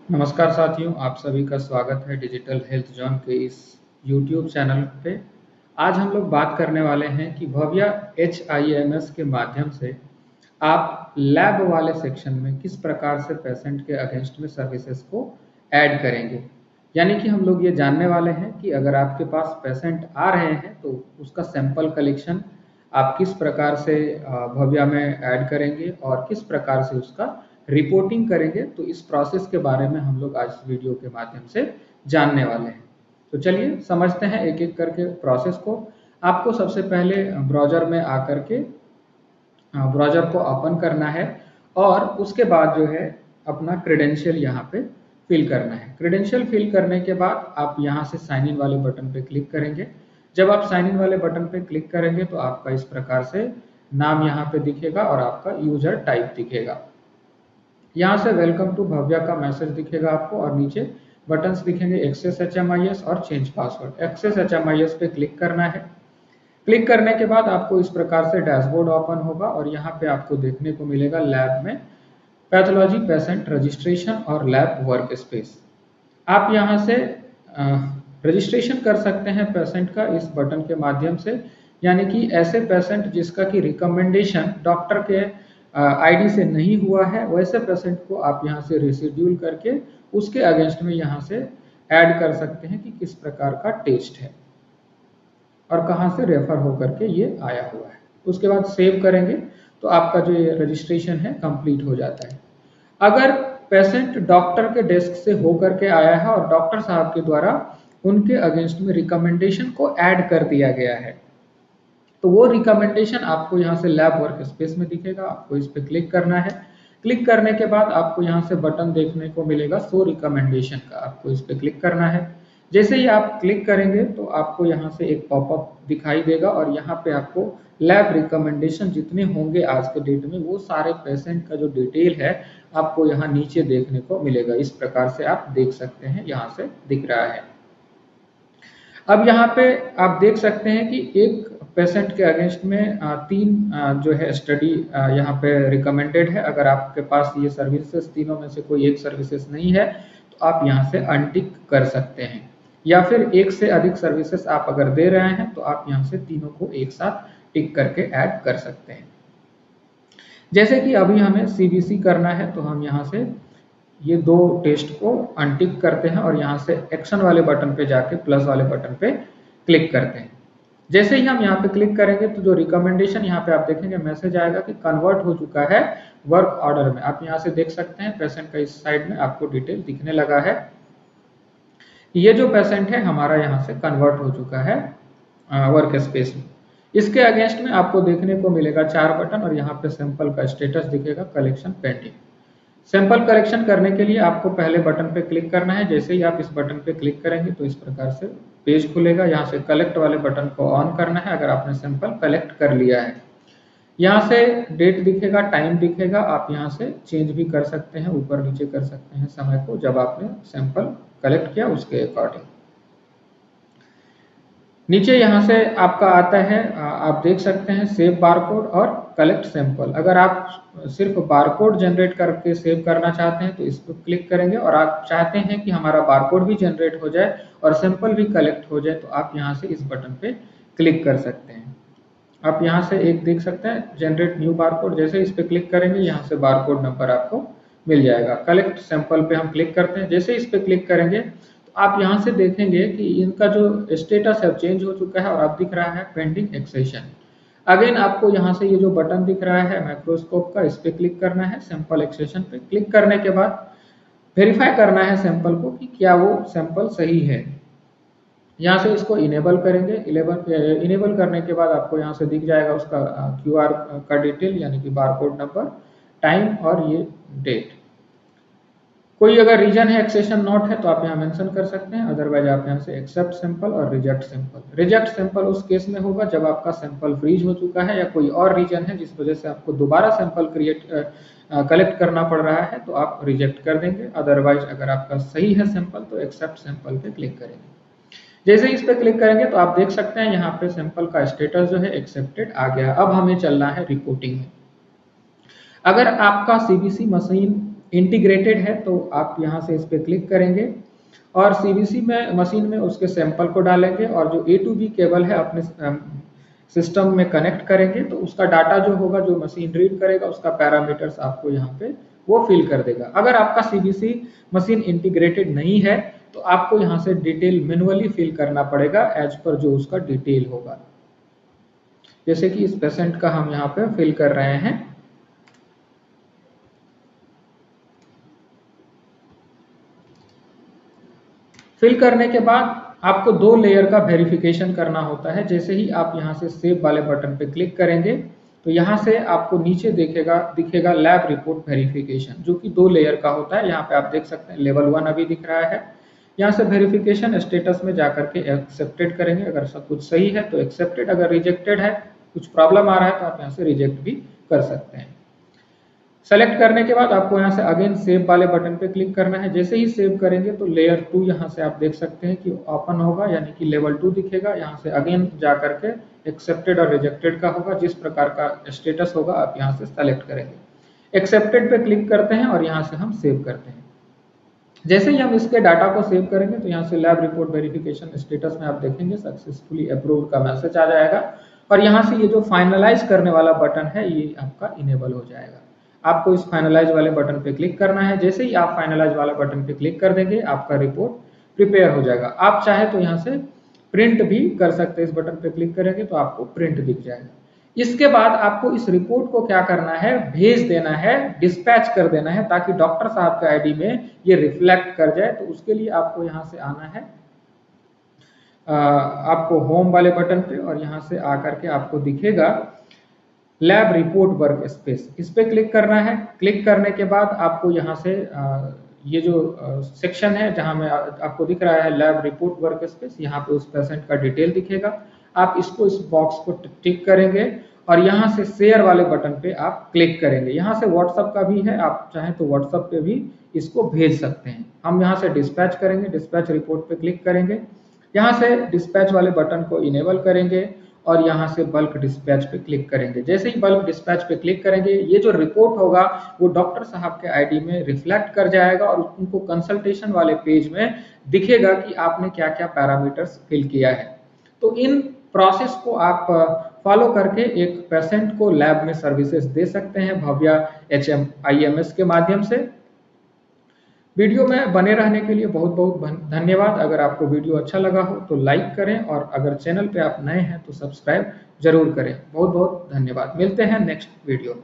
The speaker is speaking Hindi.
नमस्कार साथियों, आप सभी का स्वागत है डिजिटल हेल्थ जोन के इस यूट्यूब चैनल पे। आज हम लोग बात करने वाले हैं कि भव्या HIMS के माध्यम से आप लैब वाले सेक्शन में किस प्रकार से पेशेंट के अगेंस्ट में सर्विसेज को ऐड करेंगे। यानी कि हम लोग ये जानने वाले हैं कि अगर आपके पास पेशेंट आ रहे हैं तो उसका सैंपल कलेक्शन आप किस प्रकार से भव्या में ऐड करेंगे और किस प्रकार से उसका रिपोर्टिंग करेंगे। तो इस प्रोसेस के बारे में हम लोग आज वीडियो के माध्यम से जानने वाले हैं। तो चलिए समझते हैं एक एक करके प्रोसेस को। आपको सबसे पहले ब्राउज़र में आकर के ब्राउज़र को ओपन करना है और उसके बाद जो है अपना क्रेडेंशियल यहाँ पे फिल करना है। क्रेडेंशियल फिल करने के बाद आप यहाँ से साइन इन वाले बटन पे क्लिक करेंगे। जब आप साइन इन वाले बटन पे क्लिक करेंगे तो आपका इस प्रकार से नाम यहाँ पे दिखेगा और आपका यूजर टाइप दिखेगा। यहाँ से वेलकम टू भव्या का मैसेज दिखेगा आपको और नीचे बटन्स दिखेंगे एक्सेस HMIS और चेंज पासवर्ड। एक्सेस HMIS पे क्लिक करना है। क्लिक करने के बाद आपको इस प्रकार से डैशबोर्ड ओपन होगा और यहाँ पे आपको देखने को मिलेगा लैब में पैथोलॉजी पेशेंट रजिस्ट्रेशन और लैब वर्क स्पेस। आप यहाँ से रजिस्ट्रेशन कर सकते हैं पेशेंट का इस बटन के माध्यम से। यानी कि ऐसे पेशेंट जिसका कि रिकमेंडेशन डॉक्टर के ID से नहीं हुआ है, वैसे पेशेंट को आप यहाँ से रिशेड्यूल करके उसके अगेंस्ट में यहाँ से ऐड कर सकते हैं कि किस प्रकार का टेस्ट है और कहाँ से रेफर होकर के ये आया हुआ है। उसके बाद सेव करेंगे तो आपका जो ये रजिस्ट्रेशन है कंप्लीट हो जाता है। अगर पेशेंट डॉक्टर के डेस्क से होकर के आया है और डॉक्टर साहब के द्वारा उनके अगेंस्ट में रिकमेंडेशन को ऐड कर दिया गया है तो वो रिकमेंडेशन आपको यहाँ से लैब वर्क स्पेस में दिखेगा। आपको इस पर क्लिक करना है। क्लिक करने के बाद आपको यहाँ से बटन देखने को मिलेगा शो रिकमेंडेशन का, आपको इस पर क्लिक करना है। जैसे ही आप क्लिक करेंगे तो आपको यहाँ से एक पॉपअप दिखाई देगा और यहाँ पे आपको लैब रिकमेंडेशन जितने होंगे आज के डेट में वो सारे पेशेंट का जो डिटेल है आपको यहाँ नीचे देखने को मिलेगा। इस प्रकार से आप देख सकते हैं, यहाँ से दिख रहा है। अब यहाँ पे आप देख सकते हैं कि एक पेशेंट के अगेंस्ट में तीन जो है स्टडी यहाँ पे रिकमेंडेड है। अगर आपके पास ये सर्विसेज तीनों में से कोई एक सर्विसेज नहीं है तो आप यहाँ से अनटिक कर सकते हैं, या फिर एक से अधिक सर्विसेज आप अगर दे रहे हैं तो आप यहाँ से तीनों को एक साथ टिक करके ऐड कर सकते हैं। जैसे कि अभी हमें CBC करना है तो हम यहाँ से ये दो टेस्ट को अनटिक करते हैं और यहाँ से एक्शन वाले बटन पे जाके प्लस वाले बटन पे क्लिक करते हैं। जैसे ही हम यहाँ पे क्लिक करेंगे तो जो रिकमेंडेशन यहाँ पे आप देखेंगे मैसेज आएगा कि कन्वर्ट हो चुका है वर्क ऑर्डर में। आप यहाँ से देख सकते हैं पेशेंट का इस साइड में आपको डिटेल दिखने लगा है। ये जो पेशेंट है हमारा यहाँ से कन्वर्ट हो चुका है वर्क स्पेस में। इसके अगेंस्ट में आपको देखने को मिलेगा 4 बटन और यहाँ पे सैंपल का स्टेटस दिखेगा कलेक्शन पेंडिंग। सैंपल कलेक्शन करने के लिए आपको पहले बटन पे क्लिक करना है। जैसे ही आप इस बटन पे क्लिक करेंगे तो इस प्रकार से पेज खुलेगा। यहाँ से कलेक्ट वाले बटन को ऑन करना है अगर आपने सैंपल कलेक्ट कर लिया है। यहाँ से डेट दिखेगा, टाइम दिखेगा, आप यहाँ से चेंज भी कर सकते हैं, ऊपर नीचे कर सकते हैं समय को जब आपने सैंपल कलेक्ट किया उसके अकॉर्डिंग। नीचे यहाँ से आपका आता है, आप देख सकते हैं सेव बारकोड और कलेक्ट सैंपल। अगर आप सिर्फ बारकोड जनरेट करके सेव करना चाहते हैं तो इस पर क्लिक करेंगे, और आप चाहते हैं कि हमारा बारकोड भी जनरेट हो जाए और सैंपल भी कलेक्ट हो जाए तो आप यहाँ से इस बटन पे क्लिक कर सकते हैं। आप यहाँ से एक देख सकते हैं जनरेट न्यू बारकोड। जैसे इस पे क्लिक करेंगे यहाँ से बारकोड नंबर आपको मिल जाएगा। कलेक्ट सैंपल पे हम क्लिक करते हैं। जैसे इस पे क्लिक करेंगे तो आप यहाँ से देखेंगे कि इनका जो स्टेटस है चेंज हो चुका है और अब दिख रहा है पेंडिंग एक्सेशन। अगेन आपको यहाँ से ये जो बटन दिख रहा है माइक्रोस्कोप का, इस पे क्लिक करना है। सैंपल एक्सेशन पे क्लिक करने के बाद वेरीफाई करना है सैंपल को कि क्या वो सैंपल सही है। यहाँ से इसको इनेबल करेंगे। इनेबल करने के बाद आपको यहाँ से दिख जाएगा उसका QR का डिटेल, यानी कि बारकोड नंबर, टाइम और ये डेट। कोई अगर रीजन है एक्सेशन नॉट है तो आप यहाँ मेंशन कर सकते हैं, अदरवाइज आप यहाँ से एक्सेप्ट सैंपल और रिजेक्ट सैंपल। रिजेक्ट सैंपल उस केस में होगा जब आपका सैंपल फ्रीज हो चुका है या कोई और रीजन है जिस वजह से आपको दोबारा सैंपल कलेक्ट करना पड़ रहा है तो आप रिजेक्ट कर देंगे। अदरवाइज अगर आपका सही है सैंपल तो एक्सेप्ट सैंपल पे क्लिक करेंगे। जैसे इस पे क्लिक करेंगे तो आप देख सकते हैं यहाँ पे सैंपल का स्टेटस जो है एक्सेप्टेड आ गया। अब हमें चलना है रिपोर्टिंग में। अगर आपका CBC मशीन इंटीग्रेटेड है तो आप यहाँ से इस पर क्लिक करेंगे और सीबीसी में मशीन में उसके सैंपल को डालेंगे और जो A to B केबल है अपने सिस्टम में कनेक्ट करेंगे तो उसका डाटा जो होगा, जो मशीन रीड करेगा, उसका पैरामीटर्स आपको यहाँ पे वो फिल कर देगा। अगर आपका सीबीसी मशीन इंटीग्रेटेड नहीं है तो आपको यहाँ से डिटेल मैनुअली फिल करना पड़ेगा एज पर जो उसका डिटेल होगा। जैसे कि इस पेशेंट का हम यहाँ पे फिल कर रहे हैं। फिल करने के बाद आपको 2 लेयर का वेरिफिकेशन करना होता है। जैसे ही आप यहाँ से सेव वाले बटन पे क्लिक करेंगे तो यहाँ से आपको नीचे दिखेगा लैब रिपोर्ट वेरिफिकेशन, जो कि 2 लेयर का होता है। यहाँ पे आप देख सकते हैं लेवल 1 अभी दिख रहा है। यहाँ से वेरिफिकेशन स्टेटस में जाकर के एक्सेप्टेड करेंगे। अगर सब कुछ सही है तो एक्सेप्टेड, अगर रिजेक्टेड है, कुछ प्रॉब्लम आ रहा है तो आप यहाँ से रिजेक्ट भी कर सकते हैं। सेलेक्ट करने के बाद आपको यहाँ से अगेन सेव वाले बटन पे क्लिक करना है। जैसे ही सेव करेंगे तो लेयर 2 यहाँ से आप देख सकते हैं कि ओपन होगा, यानी कि लेवल 2 दिखेगा। यहाँ से अगेन जा करके एक्सेप्टेड और रिजेक्टेड का होगा, जिस प्रकार का स्टेटस होगा आप यहाँ से सेलेक्ट करेंगे। एक्सेप्टेड पे क्लिक करते हैं और यहाँ से हम सेव करते हैं। जैसे ही हम इसके डाटा को सेव करेंगे तो यहाँ से लैब रिपोर्ट वेरिफिकेशन स्टेटस में आप देखेंगे सक्सेसफुली अप्रूव्ड का मैसेज आ जाएगा और यहाँ से ये जो फाइनलाइज करने वाला बटन है ये आपका इनेबल हो जाएगा। आपको इस फाइनलाइज वाले बटन पे क्लिक करना है। जैसे ही आप फाइनलाइज वाला बटन पे क्लिक कर देंगे आपका रिपोर्ट प्रिपेयर हो जाएगा। आप चाहे तो यहाँ से प्रिंट भी कर सकते हैं। इस बटन पे क्लिक करेंगे तो आपको प्रिंट दिख जाएगा। इसके बाद आपको इस रिपोर्ट को क्या करना है, भेज देना है, डिस्पैच कर देना है, ताकि डॉक्टर साहब के आईडी में ये रिफ्लेक्ट कर जाए। तो उसके लिए आपको यहाँ से आना है आपको होम वाले बटन पे और यहाँ से आकर के आपको दिखेगा लैब रिपोर्ट वर्क स्पेस, इस पे क्लिक करना है। क्लिक करने के बाद आपको यहाँ से ये जो सेक्शन है जहाँ में आपको दिख रहा है लैब रिपोर्ट वर्क स्पेस, यहाँ पे उस पेशेंट का डिटेल दिखेगा। आप इसको इस बॉक्स को टिक करेंगे और यहाँ से शेयर वाले बटन पे आप क्लिक करेंगे। यहाँ से व्हाट्सएप का भी है, आप चाहें तो व्हाट्सएप पे भी इसको भेज सकते हैं। हम यहाँ से डिस्पैच करेंगे, डिस्पैच रिपोर्ट पे क्लिक करेंगे। यहाँ से डिस्पैच वाले बटन को इनेबल करेंगे और यहाँ से बल्क डिस्पैच पे क्लिक करेंगे। जैसे ही बल्क डिस्पैच पे क्लिक करेंगे ये जो रिपोर्ट होगा वो डॉक्टर साहब के आईडी में रिफ्लेक्ट कर जाएगा और उनको कंसल्टेशन वाले पेज में दिखेगा कि आपने क्या क्या पैरामीटर्स फिल किया है। तो इन प्रोसेस को आप फॉलो करके एक पेशेंट को लैब में सर्विसेज दे सकते हैं भव्या HMIMS के माध्यम से। वीडियो में बने रहने के लिए बहुत बहुत धन्यवाद। अगर आपको वीडियो अच्छा लगा हो तो लाइक करें और अगर चैनल पे आप नए हैं तो सब्सक्राइब जरूर करें। बहुत बहुत धन्यवाद। मिलते हैं नेक्स्ट वीडियो में।